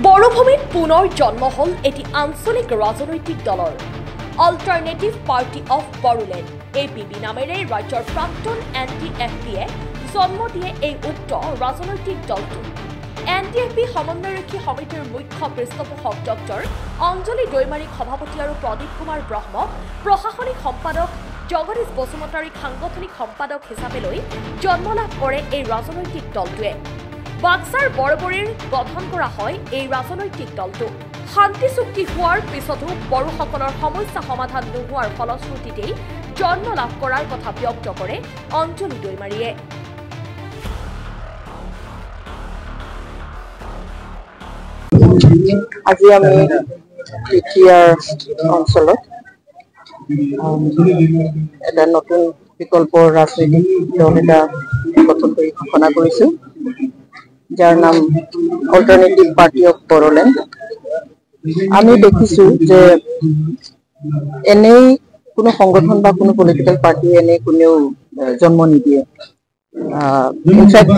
বড়ভূমিত পুনৰ জন্ম হল এটি আঞ্চলিক ৰাজনৈতিক দলৰ alternative party of Bodoland APB নামেৰে ৰাজ্যৰ প্ৰাক্তন NTFP-এ জন্ম দিয়ে এই উক্ত ৰাজনৈতিক দলটো। NTFP সমন্বয়ৰক্ষী সমিতিৰ মুখ্য পৃষ্ঠপোষক ডক্টৰ অঞ্জলি দৈমাৰীক সভাপতি আৰু প্ৰদীপ কুমাৰ ব্ৰহ্মক প্ৰশাসনিক সম্পাদক জগদীশ বসুমতাৰীক সাংগঠনিক সম্পাদক হিচাপে লৈ জন্ম লাভ কৰে এই ৰাজনৈতিক দলটোৱে। বাক্সাৰ বৰবৰীৰ গঠন কৰা হয় এই ৰাজনৈতিক দলটো। শান্তি চুক্তি হোৱাৰ পিছতো বড়োসকলৰ সমস্যা সমাধান নোহোৱাৰ ফলশ্ৰুতিতেই জন্ম লাভ কৰাৰ কথা ব্যক্ত কৰে অঞ্জলি দৈমাৰীয়ে। আজি আমি পিঠিয়াৰ অঞ্চলত এটা নতুন বিকল্প ৰাজনৈতিক দল এটা গঠন কৰি ঘোষণা কৰিছো, যাৰ নাম অল্টাৰনেটিভ পাৰ্টি অফ বড়োলেণ্ড। আমি দেখিছো যে এনেই কোনো সংগঠন বা কোনো পলিটিকেল পাৰ্টি এনে কোনেও জন্ম নিদিয়ে। ইনফেক্ট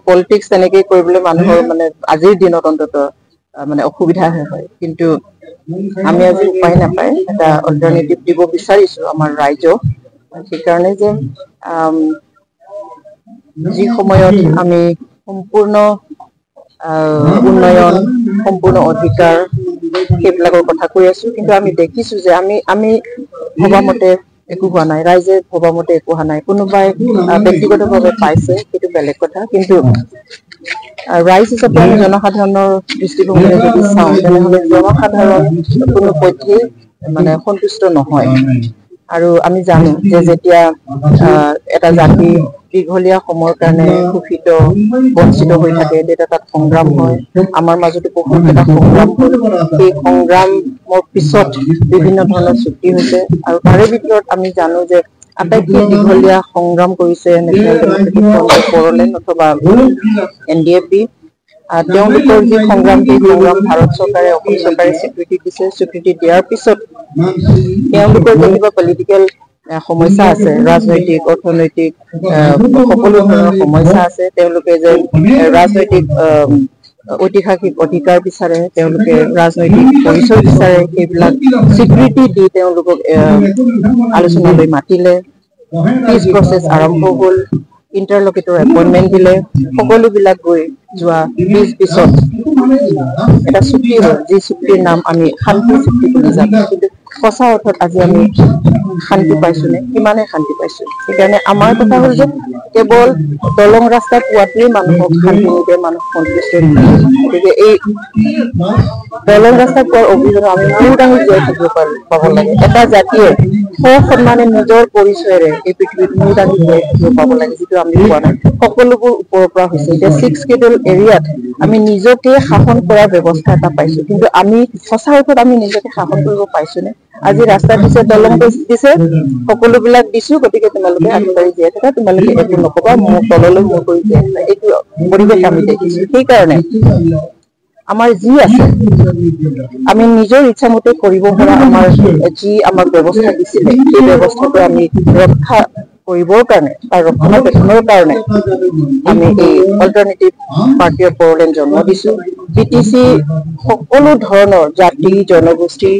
পলিটিক্স তেনেকৈ কৰিবলৈ মানুহৰ মানে আজিৰ দিনত অন্তত মানে অসুবিধা হয়, কিন্তু আমি আজি উপায় নাপায় এটা অল্টাৰনেটিভ দিব বিচাৰিছো আমাৰ ৰাইজক। সেইকাৰণে যে যি সময়ত আমি সম্পূৰ্ণ উন্নয়ন, সম্পূৰ্ণ অধিকাৰ সেইবিলাকৰ কথা কৈ আছো, কিন্তু আমি দেখিছো যে আমি ভবা মতে একো হোৱা নাই, ৰাইজে ভবা মতে একো হোৱা নাই। কোনোবাই ব্যক্তিগতভাৱে পাইছে, সেইটো বেলেগ কথা, কিন্তু ৰাইজ হিচাপে আমি জনসাধাৰণৰ দৃষ্টিভংগীৰে যদি চাওঁ, তেনেহলে জনসাধাৰণ কোনো পক্ষেই মানে সন্তুষ্ট নহয়। আৰু আমি জানো যে যেতিয়া এটা জাতি দীঘলীয়া সময়ৰ কাৰণে শোষিত বঞ্চিত হৈ থাকে, তেতিয়া তাত সংগ্ৰাম হয়। আমাৰ মাজতো বহুত এটা সংগ্ৰাম হ'ল। সেই সংগ্ৰামৰ পিছত বিভিন্ন ধৰণৰ চুক্তি হৈছে, আৰু তাৰে ভিতৰত আমি জানো যে আটাইতকৈ দীঘলীয়া সংগ্ৰাম কৰিছে national democratic front of Bodoland অথবা NDFB। তেওঁলোকৰ যি সংগ্ৰাম, সেই সংগ্ৰাম ভাৰত চৰকাৰে, অসম চৰকাৰে স্বীকৃতি দিছে। স্বীকৃতি দিয়াৰ পিছত তেওঁলোকৰ যেনিবা পলিটিকেল সমস্যা আছে, ৰাজনৈতিক, অৰ্থনৈতিক সকলো ধৰণৰ সমস্যা আছে। তেওঁলোকে যে ৰাজনৈতিক ঐতিহাসিক অধিকাৰ বিচাৰে, তেওঁলোকে ৰাজনৈতিক পৰিচয় বিচাৰে, সেইবিলাক স্বীকৃতি দি তেওঁলোকক আলোচনালৈ মাতিলে। পিচ প্ৰচেছ আৰম্ভ হ'ল, ইণ্টাৰলকিটৰ এপইণ্টমেণ্ট দিলে, সকলোবিলাক গৈ যোৱা 20 পিছত এটা চুক্তি হ'ল, যি চুক্তিৰ নাম আমি শান্তি চুক্তি বুলি জানো। কিন্তু সঁচা অৰ্থত আজি আমি শান্তি পাইছো নে? কিমানে শান্তি পাইছো? সেইকাৰণে আমাৰ কথা হ'ল যে কেৱল দলং ৰাস্তা পোৱাটোৱেই মানুহক শান্তি নিদিয়ে, মানুহক সন্তুষ্ট নিদিয়ে। গতিকে এই দলং ৰাস্তা পোৱাৰ অভিযানত আমি মূৰ দাঙি জীয়াই থাকিব পাব লাগে। এটা জাতিয়ে সসন্মানে নিজৰ পৰিচয়েৰে এই পৃথিৱীত মূৰ দাঙি জীয়াই থাকিব পাব লাগে, যিটো আমি পোৱা নাই। সকলোবোৰ ওপৰৰ পৰা হৈছে। এতিয়া 6 শিডিউল এৰিয়াত আমি নিজকে শাসন কৰাৰ ব্যৱস্থা এটা পাইছো, কিন্তু আমি সঁচা অৰ্থত আমি নিজকে শাসন কৰিব পাইছো নে? আজি ৰাস্তা দিছে, দলং দিছে, সকলোবিলাক দিছো, গতিকে তোমালোকে আগবাঢ়ি জীয়াই থাকা, তোমালোকে একো নকবা, মোৰ তললৈ মূৰ কৰি জীয়াই থাকা, এইটো পৰিৱেশ আমি দেখিছো। সেইকাৰণে আমাৰ যি আছে, আমি নিজৰ ইচ্ছামতে কৰিব পৰা আমাৰ যি আমাক ব্যৱস্থা দিছিলে, সেই ব্যৱস্থাটো আমি ৰক্ষা কৰিবৰ কাৰণে বা ৰক্ষণাবেক্ষণৰ কাৰণে আমি এই অল্টাৰনেটিভ পাৰ্টি অফ বড়োলেণ্ড জন্ম দিছো। BTC সকলো ধৰণৰ জাতি, জনগোষ্ঠী,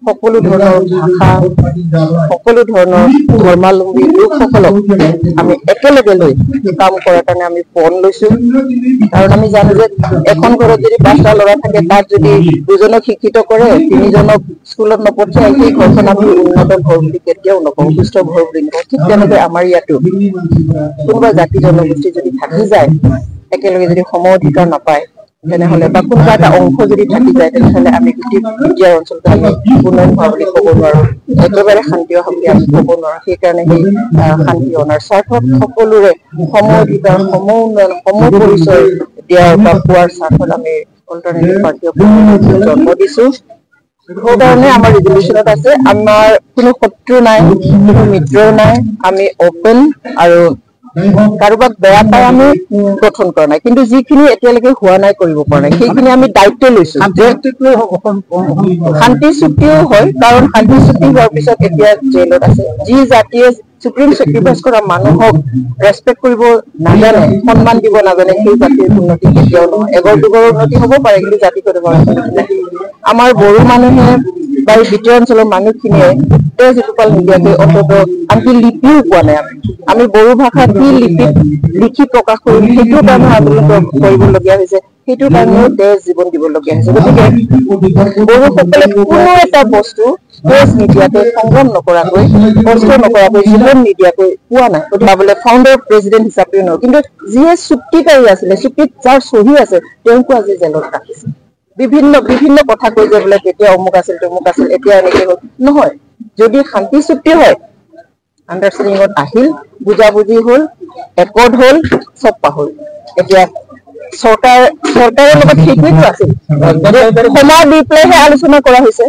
সকলো ধৰণৰ ভাষা, সকলো ধৰণৰ ধৰ্মাৱলম্বী লোকসকলক আমি একেলগে লৈ কাম কৰাৰ কাৰণে আমি পণ লৈছো। কাৰণ আমি জানো যে এখন ঘৰত যদি 5টা ল'ৰা থাকে, তাত যদি 2জনক শিক্ষিত কৰে, 3জনক স্কুলত নপঠিয়াই, সেই ঘৰখন আমি উন্নত ঘৰ বুলি কেতিয়াও নকওঁ, সুস্থ ঘৰ বুলি নকওঁ। ঠিক তেনেকৈ আমাৰ ইয়াতো কোনোবা জাতি জনগোষ্ঠী যদি থাকি যায়, একেলগে যদি সম অধিকাৰ নাপায়, তেনেহলে বা কোনোবা এটা অংশ যদি থাকি যায়, তেনেহলে আমি গোটেই পিঠিয়াৰ অঞ্চলটো আমি উন্নয়ন হোৱা বুলি ক'ব নোৱাৰো, একেবাৰে শান্তি অহা বুলি আমি ক'ব নোৱাৰো। সেইকাৰণে সেই শান্তি অনাৰ স্বাৰ্থত সকলোৰে সম অধিকাৰ, সম উন্নয়ন, সম পৰিচয় দিয়াৰ বা পোৱাৰ স্বাৰ্থত আমি অল্টাৰনেটিভ পাৰ্টি অফ বড়োলেণ্ড জন্ম দিছো। সেইকাৰণে আমাৰ ৰিজলিউচনত আছে, আমাৰ কোনো শত্ৰু নাই, কোনো মিত্ৰও নাই, আমি অপেন আৰু কাৰোবাক বেয়া পাই আমি গঠন কৰা নাই, কিন্তু যিখিনি এতিয়ালৈকে হোৱা নাই কৰিব পৰা নাই সেইখিনি আমি দায়িত্ব লৈছো। শান্তি চুক্তিও হয়, কাৰণ শান্তি চুক্তি হোৱাৰ পিছত এতিয়া জেলত আছে। যি জাতিয়ে সুপ্ৰিম চেক্ৰিফাইচ কৰা মানুহক ৰেচপেক্ট কৰিব নাজানে, সন্মান দিব নাজানে, সেই জাতিৰ উন্নতি কেতিয়াও নহয়। এগৰ দুগৰৰ উন্নতি হ'ব পাৰে, কিন্তু জাতিগত আমাৰ বড়ো মানুহে বা এই ভিতৰৰ অঞ্চলৰ মানুহখিনিয়ে তেজ এটোপাল নিদিয়াকৈ অন্তত আনকি লিপিও পোৱা নাই। আমি বড়ো ভাষা কি লিপিত লিখি প্ৰকাশ কৰিম সেইটোৰ কাৰণে আন্দোলন কৰিবলগীয়া হৈছে, সেইটোৰ কাৰণেও তেজ জীৱন দিবলগীয়া হৈছে। গতিকে বড়োসকলে কোনো এটা বস্তু তেজ নিদিয়াকৈ, সংগ্ৰাম নকৰাকৈ, কষ্ট নকৰাকৈ, জীৱন নিদিয়াকৈ পোৱা নাই। গতিকে বোলে ফাউণ্ডাৰ প্ৰেচিডেণ্ট হিচাপেও নহয়, কিন্তু যিয়ে চুক্তিকাৰী আছিলে, চুক্তিত যাৰ চহী আছে তেওঁকো আজি জেলত ৰাখিছে। বিভিন্ন বিভিন্ন কথা কৈ যে বোলে তেতিয়া অমুক আছিল তমুক আছিল, এতিয়া এনেকে হ'ল। নহয়, যদি শান্তি চুক্তি হয়, আণ্ডাৰষ্টেণ্ডিঙত আহিল, বুজাবুজি হ'ল, একৰ্ড হ'ল, চব পাহৰিল। এতিয়া চৰকাৰৰ লগত সেইটোৱেতো আছিল, সময় দি পেলাইহে আলোচনা কৰা হৈছে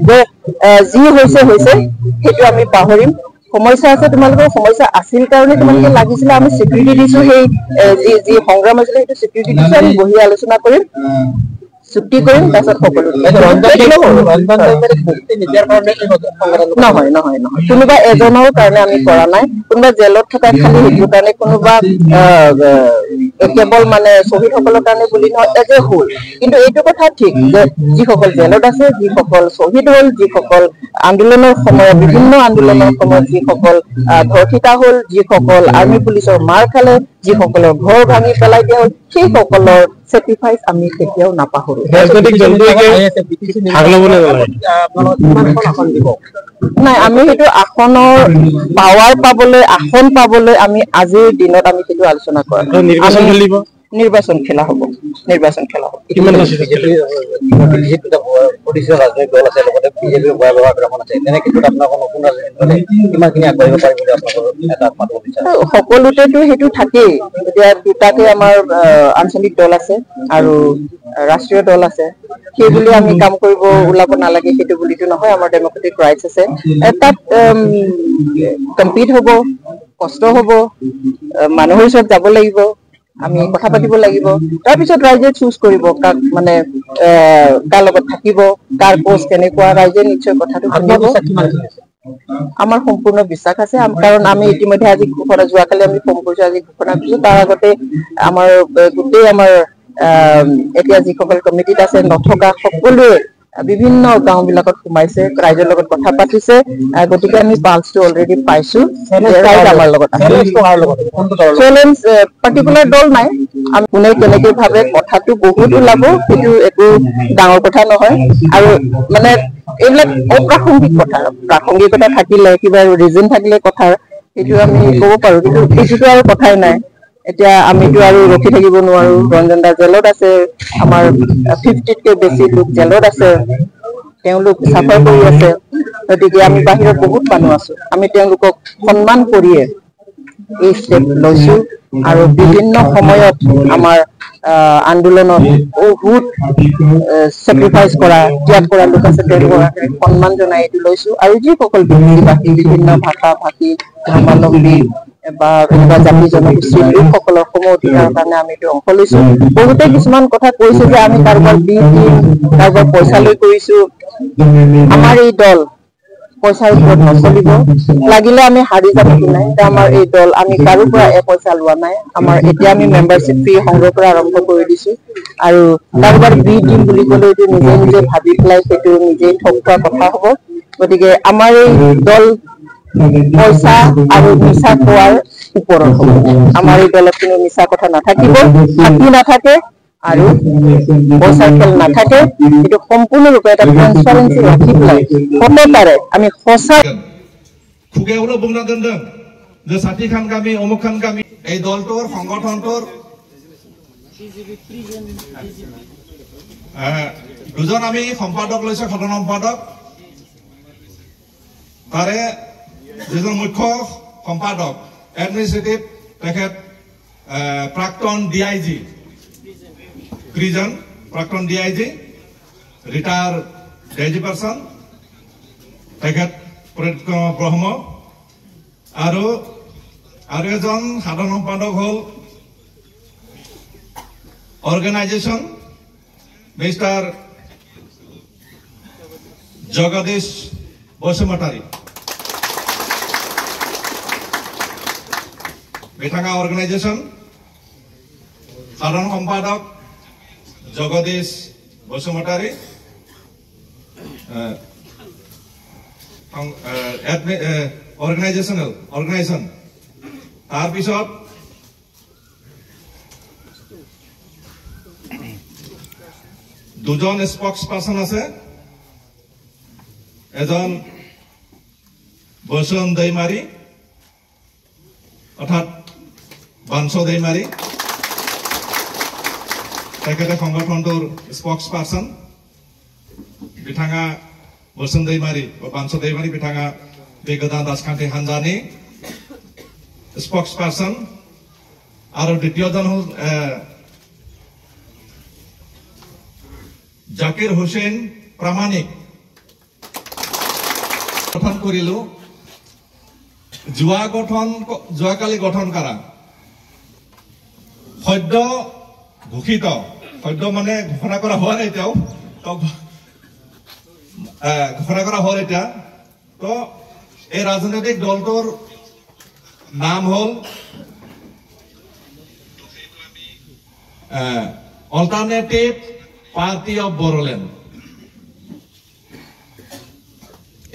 যে যি হৈছে হৈছে, সেইটো আমি পাহৰিম। সমস্যা আছে, তোমালোকৰ সমস্যা আছিল কাৰণে তোমালোকে লাগিছিলে, আমি স্বীকৃতি দিছো, সেই যি সংগ্ৰাম আছিলে সেইটো স্বীকৃতি দিছো, আমি বহি আলোচনা কৰিম, চুক্তি কৰিম, তাৰপিছত সকলো নহয় নহয় নহয়, কোনোবা এজনৰ কাৰণে আমি কৰা নাই, কোনোবা জেলত থকা খালি সেইটো কাৰণে, কোনোবা কেৱল মানে শ্বহীদসকলৰ কাৰণে বুলি নহয়, এজ এ হোল। কিন্তু এইটো কথা ঠিক যে যিসকল জেলত আছে, যিসকল শ্বহীদ হ'ল, যিসকল আন্দোলনৰ সময়ত, বিভিন্ন আন্দোলনৰ সময়ত যিসকল ধৰ্ষিতা হ'ল, যিসকল আৰ্মি পুলিচৰ মাৰ খালে, যিসকলৰ ঘৰ ভাঙি পেলাই দিয়া হ'ল, সেই সকলৰ চেক্ৰিফাইচ আমি কেতিয়াও নাপাহৰো। নাই, আমি সেইটো আসনৰ পাৱাৰ পাবলৈ, আসন পাবলৈ আমি আজিৰ দিনত আমি সেইটো আলোচনা কৰা নিৰ্বাচন খেলা হ'ব, নিৰ্বাচন খেলা হ'ব। সকলোতেতো সেইটো থাকেই। এতিয়া দুটাকে আমাৰ আঞ্চলিক দল আছে আৰু ৰাষ্ট্ৰীয় দল আছে, সেইবুলি আমি কাম কৰিব ওলাব নালাগে সেইটো বুলিতো নহয়। আমাৰ ডেমক্ৰেটিক ৰাইটছ আছে, তাত কম্পিট হ'ব, কষ্ট হ'ব, মানুহৰ ওচৰত যাব লাগিব, আমি কথা পাতিব লাগিব, তাৰপিছত ৰাইজে চুজ কৰিব কাক মানে কাৰ লগত থাকিব, কাৰ পোষ্ট কেনেকুৱা, ৰাইজে নিশ্চয় কথাটো ভাবিব। আমাৰ সম্পূৰ্ণ বিশ্বাস আছে, কাৰণ আমি ইতিমধ্যে আজি ঘোষণা, যোৱাকালি আমি ফোন কৰিছো, আজি ঘোষণা কৰিছো। তাৰ আগতে আমাৰ গোটেই আমাৰ এতিয়া যিসকল কমিটিত আছে, নথকা সকলোৱে বিভিন্ন গাঁও বিলাকত সোমাইছে, ৰাইজৰ লগত কথা পাতিছে। গতিকে আমি পালছটো অলৰেডি পাইছো, আমাৰ লগত চেলেঞ্জ পাৰ্টিকুলাৰ দল নাই। আমি কোনে কেনেকে ভাবে কথাটো বহুত ওলাব, সেইটো একো ডাঙৰ কথা নহয়। আৰু মানে এইবিলাক অপ্ৰাসংগিক কথা, প্ৰাসংগিকতা থাকিলে, কিবা ৰিজন থাকিলে কথাৰ সেইটো আমি ক'ব পাৰো, কিন্তু সেইটোতো আৰু কথাই নাই। এতিয়া আমিতো আৰু ৰখি থাকিব নোৱাৰো। ৰঞ্জন দা জেলত আছে, আমাৰ 50তকৈ বেছি লোক জেলত আছে, তেওঁলোক চাফাৰ কৰি আছে। গতিকে আমি বাহিৰত বহুত মানুহ আছো, আমি তেওঁলোকক সন্মান কৰিয়ে এই ষ্টেপ লৈছো। আৰু বিভিন্ন সময়ত আমাৰ আন্দোলনত বহুত চেক্ৰিফাইচ কৰা, ত্যাগ কৰা লোক আছে, তেওঁলোকক সন্মান জনাই এইটো লৈছো। আৰু যিসকল ব্যক্তি বিভিন্ন ভাষা ভাষী ধৰ্মাৱলম্বী বা এনেকুৱা জাতি জনগোষ্ঠীৰ লোকসকলৰ সম অধিকাৰৰ কাৰণে আমি এইটো অংশ লৈছো। বহুতে কিছুমান কথা কৈছে যে আমি কাৰোবাক দি দিম, কাৰোবাক পইচা লৈ কৰিছো। আমাৰ এই দল পইচাৰ ওপৰত নচলিব, লাগিলে আমি হাৰি যাম কি নাই। আমাৰ এই দল, আমি কাৰো পৰা পইচা লোৱা নাই। আমাৰ এতিয়া আমি মেম্বাৰশ্বিপ ফ্ৰী সংগ্ৰহ কৰা আৰম্ভ কৰি দিছো। আৰু কাৰোবাক দি দিম বুলি ক'লে এইটো নিজে নিজে ভাবি পেলাই সেইটো নিজেই ঠগ খোৱা কথা হ'ব। গতিকে আমাৰ এই দল পইচা আৰু মিছা খোৱাৰ ওপৰত হ'ব। আমাৰ এই দলত কোনো মিছা কথা নাথাকিব, ফাঁকি নাথাকে আৰু পইচাৰ খেল নাথাকে। এইটো সম্পূৰ্ণৰূপে এটা ট্ৰেন্সপাৰেন্সি ৰাখি পেলাই হতে পাৰে আমি সঁচা খুগেউলো বুংনা দন্দং যে সাথী খান কামি অমুক খান কামি এই দলটোৰ সংগঠনটোৰ দুজন আমি সম্পাদক লৈছো, সদন সম্পাদক। তাৰে যিজন মুখ্য সম্পাদক এডমিনিষ্ট্ৰেটিভ, তেখেত প্ৰাক্তন ডিআইজি প্ৰিজন, প্ৰাক্তন ডিআইজি ৰিটায়াৰ ডিআইজি পাৰ্চন, তেখেত ব্ৰহ্ম। আৰু আৰু এজন সাধাৰণ সম্পাদক হল অর্গানাইজেশন মিস্টার জগদীশ বসুমতারি बिथाङा অর্গানাইজেশন সাধারণ সম্পাদক জগদীশ বসুমতারি অর্গানাইজেশন তার পিছত দুজন স্পোক্স পার্সন আছে এজন বসুন দৈমারি অর্থাৎ বাঞ্চ দৈমারি তেখেতে সংগঠনটোৰ স্পোক্স পার্সন बिथाङा বসুন দৈমারি বা বাঞ্চ দৈমারি बिथाङा बे गोदान राजखान्थि हान्जानि स्पोक्स पार्सन आरो द्वितीयजन हल জাকির হোসেন प्रामाणिक गठन करिलो যোৱাকালি গঠন কৰা সদ্য ঘোষিত সদ্য মানে ঘোষণা কৰা হোৱা নাই এতিয়াও ঘোষণা কৰা হ'ল এতিয়া তো এই ৰাজনৈতিক দলটোৰ নাম হল alternative party of Bodoland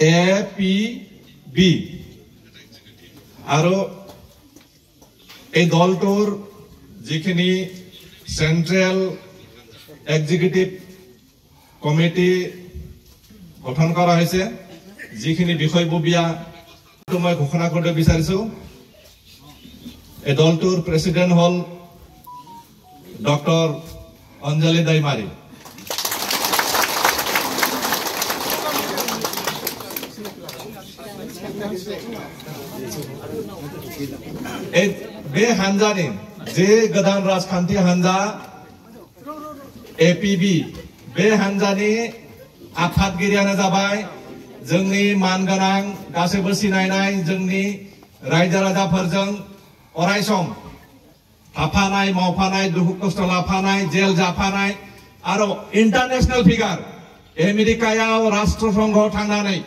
APB আৰু এই দলটোৰ যিখিনি সেন্ট্ৰাল এক্সিকিউটিভ কমিটি গঠন কৰা হৈছে যিখিনি বিষয়ববীয়া মই ঘোষণা কৰিব বিচাৰিছো এই দলটোৰ প্ৰেসিডেন্ট হল ডক্টর অঞ্জলি দৈমারি बे हान्जानि जे गोदान राजखान्थि हान्जा APB बे हान्जानि आफादगिरियानो जाबाय जोंनि मानगोनां गासैबो सिनायनाय जोंनि रायजो राजाफोरजों अरायसम थाफानाय मावफानाय दुखु खस्थ लाफानाय जेल जाफानाय आरो इंटरनेशनल फिगार आमेरिकायाव राष्ट्रसंघ थांनानै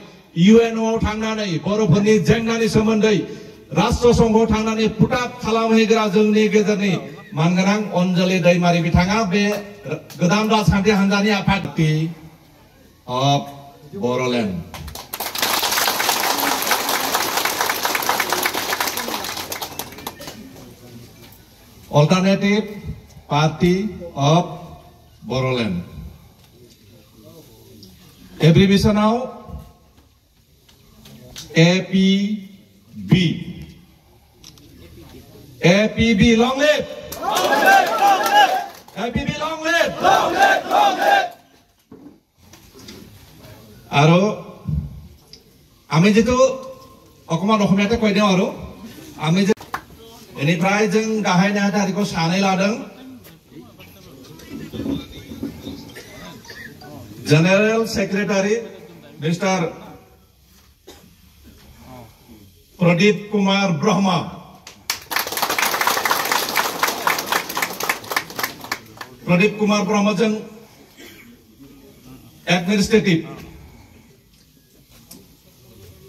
UNO थांनानै बर'फोरनि जेंनानि सोमोन्दै राष्ट्रसंघ थांनानै फुटाक खालामहैग्रा जोंनि गेजेरनि मानगोनां अञ्जलि दैमारि बिथाङा बे गोदान राजखान्थि हान्जानि आफादगिरि of बड़ोलेण्ड Alternative Party of Boroland. Abbreviation now APB. APB long live. Long live, long live. APB long live. Long live, long live. Aro আমি যেটো অকমান অসমীয়াতে কই দিও আৰু আমি बेनिफ्राय जों गाहाय नेहाथारिखौ सानै लादों general secretary mister Pradeep Kumar Brahma जों एडमिनिस्ट्रेटिभ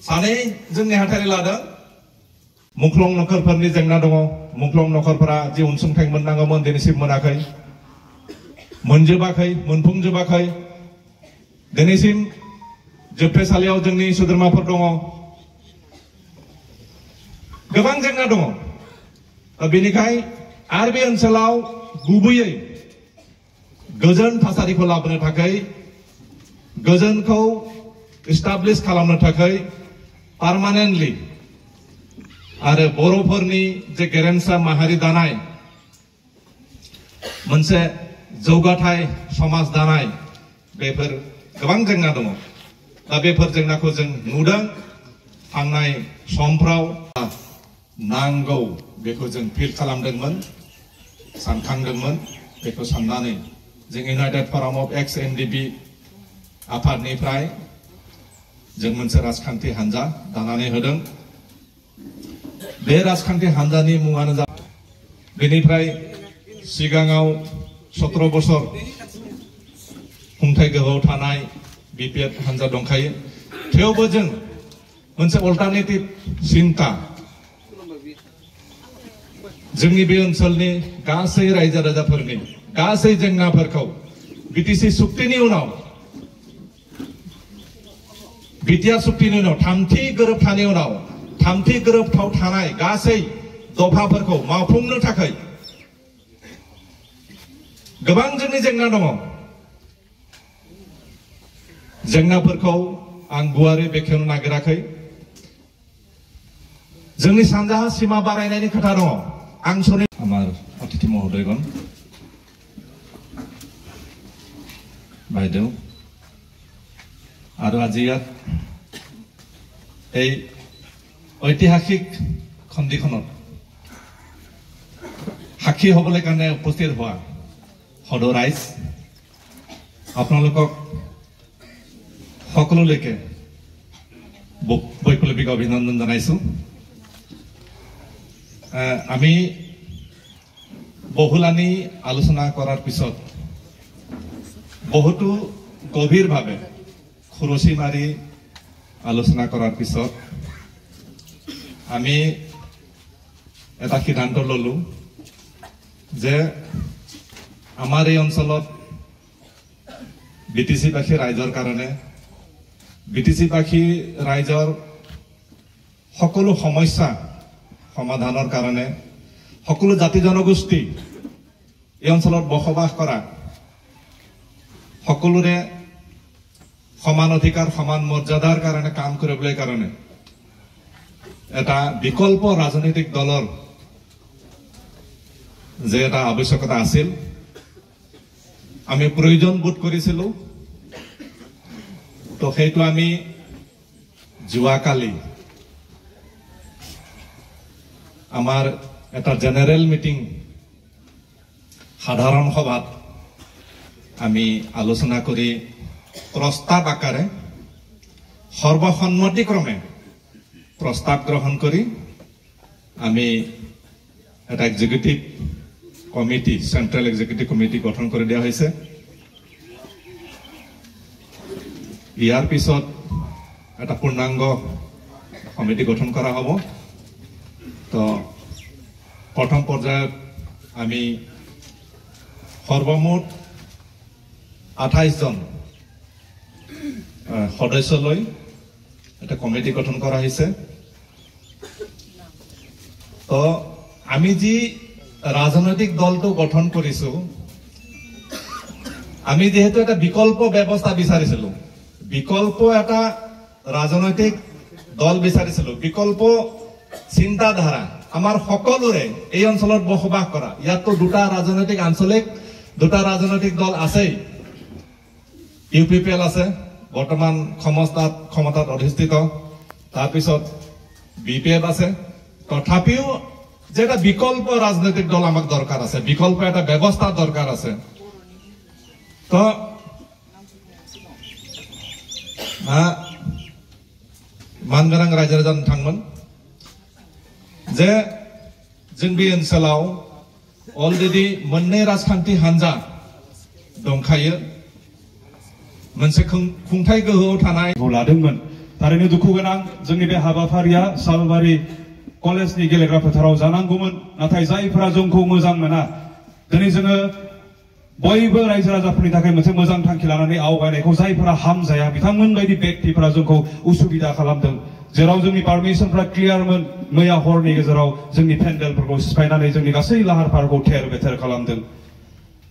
सानै जों नेहाथारि लादों मुख्लं नखरफोरनि जेंना दङ मुख्लं नखरफोरा जे अनसुंथाइ मोननांगौमोन दिनैसिम मोनाखै मोनजोबाखै मोनफुंजोबाखै दिनैसिम जोबथेसालियाव जोंनि सोद्रोमाफोर दङ गोबां जेंना दङ बेनिखाय आरो बे ओनसोलाव गुबैयै गोजोन थासारिखौ लाबोनो थाखाय गोजोनखौ एस्टाब्लिश खालामनो थाखाय पार्मानेन्टलि आरो बर'फोरनि जे गेरेमसा माहारि दानाय मोनसे जौगाथाय समाज दानाय बेफोर गोबां जेंना दङ दा बेफोर जेंनाखौ जों नुदों थांनाय समफ्राव नांगौ बेखौ जों फिल खालामदोंमोन सानखांदोंमोन बेखौ साननानै जों इउनाइटेड फराम अफ एक्स NDB आफादनिफ्राय जों मोनसे राजखान्थि हान्जा दानानै होदों बे राजखान्थि हान्जानि मुङानो जा बेनिफ्राय सिगाङाव 17 बोसोर खुंथाय गोहोआव थानाय बिपिएफ हान्जा दंखायो थेवबो जों मोनसे अल्टारनेटिभ चिन्ता जोंनि बे ओनसोलनि गासै रायजो राजाफोरनि गासै जेंनाफोरखौ बिटिसि सुक्तिनि उनाव बिटिआर सुक्तिनि उनाव थामथि गोरोबथानि उनाव थामथि गोरोबथाव थानाय गासै दफाफोरखौ मावफुंनो थाखाय गोबां जोंनि जेंना दङ जेंनाफोरखौ आं गुवारै बेखेवनो नागिराखै जोंनि सानजाहा सीमा बारायनायनि खोथा दङ आं सनि आमार अतिथि महोदयगण বাইদেউ আৰু আজি ইয়াত এই ঐতিহাসিক খণ্ডিখনত সাক্ষী হ'বলৈ কাৰণে উপস্থিত হোৱা সদৌ ৰাইজ আপোনালোকক সকলোলৈকে বৈপ্লৱিক অভিনন্দন জনাইছো আমি বহুলানি আলোচনা কৰাৰ পিছত বহুতো গভীৰভাৱে খুৰচি মাৰি আলোচনা কৰাৰ পিছত আমি এটা সিদ্ধান্ত ললো যে আমাৰ এই অঞ্চলত বিটিচিবাসী ৰাইজৰ কাৰণে বিটিচিবাসী ৰাইজৰ সকলো সমস্যা সমাধানৰ কাৰণে সকলো জাতি জনগোষ্ঠী এই অঞ্চলত বসবাস কৰা সকলোৰে সমান অধিকাৰ সমান মৰ্যাদাৰ কাৰণে কাম কৰিবলৈ কাৰণে এটা বিকল্প ৰাজনৈতিক দলৰ যে এটা আৱশ্যকতা আছিল আমি প্ৰয়োজন বোধ কৰিছিলো তো সেইটো আমি যোৱাকালি আমাৰ এটা জেনেৰেল মিটিং সাধাৰণ সভাত আমি আলোচনা কৰি প্ৰস্তাৱ আকাৰে সৰ্বসন্মতিক্ৰমে প্ৰস্তাৱ গ্ৰহণ কৰি আমি এটা executive committee central executive committee গঠন কৰি দিয়া হৈছে ইয়াৰ পিছত এটা পূৰ্ণাংগ কমিটি গঠন কৰা হ'ব তো প্ৰথম পৰ্যায়ত আমি সৰ্বমুঠ 28 জন সদস্য লৈ এটা কমিটি গঠন কৰা হৈছে তো আমি যি ৰাজনৈতিক দলটো গঠন কৰিছো আমি যেহেতু এটা বিকল্প ব্যৱস্থা বিচাৰিছিলো বিকল্প এটা ৰাজনৈতিক দল বিচাৰিছিলো বিকল্প চিন্তাধাৰা আমাৰ সকলোৰে এই অঞ্চলত বসবাস কৰা ইয়াতো দুটা ৰাজনৈতিক আঞ্চলিক দুটা ৰাজনৈতিক দল আছে ইউপিপিএল আছে বৰ্তমান ক্ষমতাত অধিষ্ঠিত তাৰ পিছত বিপিএফ আছে তথাপিও যে এটা বিকল্প ৰাজনৈতিক দল আমাক দৰকাৰ আছে বিকল্প এটা ব্যৱস্থা দৰকাৰ আছে তো मानगोनां रायजो राजा नोंथांमोन जे जों बे ओनसोलाव अलरेडि मोननै राजखान्थि हान्जा दंखायो मोनसे खुंथाय गोहोआव थानाय लादोंमोन थारैनो दुखु गोनां जोंनि बे हाबाफारिया सालबारि कलेजनि गेलेग्रा फोथाराव जानांगौमोन नाथाय जायफोरा जोंखौ मोजां मोना दिनै जोङो बयबो रायजो राजाफोरनि थाखाय मोनसे मोजां थांखि लानानै आवगायनायखौ जायफोरा हामजाया बिथांमोन बायदि व्यक्तिफोरा जोंखौ उसुबिदा खालामदों जेराव जोंनि पारमिशनफोरा क्लियारमोन मैया हरनि गेजेराव जोंनि पेन्डेलफोरखौ सिफायनानै जोंनि गासै लाहार फाहारखौ थेर बेथेर खालामदों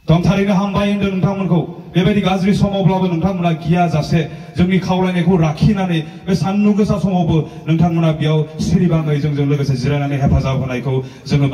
दं थारैनो हामबाय होनदों नोंथांमोनखौ बेबायदि गाज्रि समावब्लाबो नोंथांमोना गिया जासे जोंनि खावलायनायखौ लाखिनानै बे सानदुं गोसा समावबो नोंथांमोना बेयाव सिरिबाङै जोंजों लोगोसे जिरायनानै हेफाजाब होनायखौ जोङो